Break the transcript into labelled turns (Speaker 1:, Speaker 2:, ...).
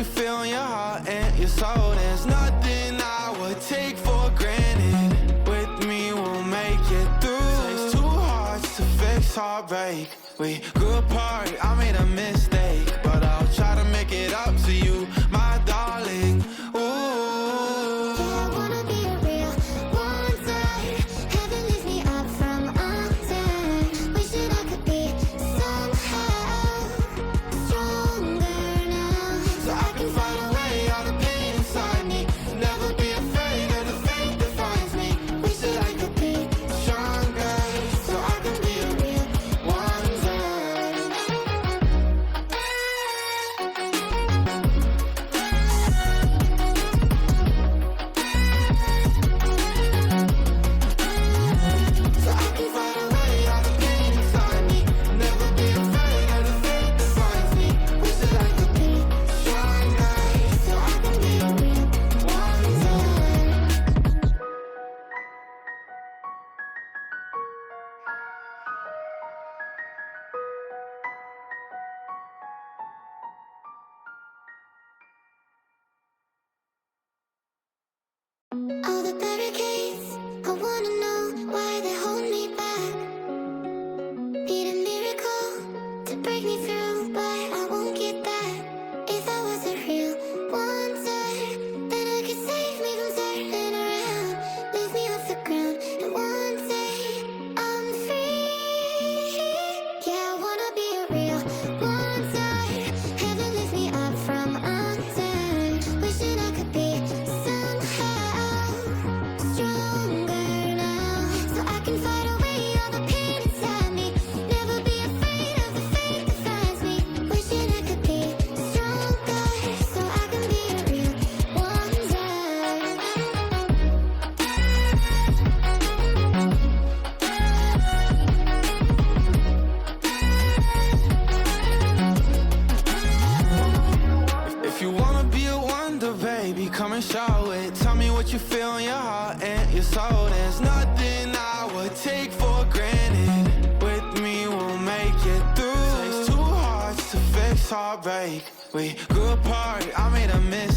Speaker 1: you feel in your heart and your soul. There's nothing I would take for granted. With me we'll make it through. Takes two hearts to fix heartbreak. We grew apart, I made a mistake, but I'll try to make it up to you, my darling. Ooh,
Speaker 2: I wanna be a real one side. Heaven lifts me up from under. Wishing I could be somehow stronger now,
Speaker 1: so I can fight away all the pain inside me. Never be afraid of the fate that finds me.
Speaker 2: wish that I could be
Speaker 1: Stronger,
Speaker 2: so I can be a real one side.
Speaker 1: so I can fight away all the pain inside me. Never be afraid of the fate that finds me.
Speaker 2: Wish that I could be
Speaker 1: Stronger,
Speaker 2: so I can be a real one side. All the barricades, I wanna know why they hold me back. Need a miracle to break me through, but I won't get that. If I was a real wonder, then I could save me from turning around, lift me off the ground, and one day I'm free. Yeah, I wanna be a real wonder. Heaven lifts me up from under. Wishing I could be somehow stronger now, so I can fight away all the pain inside me. Never be afraid of the fate that finds me. Wishing I could be stronger, so I can be a real wonder.
Speaker 1: If you wanna be a wonder, baby, come and show it. Tell me what you feel in your heart and your soul. There's nothing I would take for granted. With me we'll make it through. Takes two hearts to fix heartbreak. We grew apart, I made a mistake,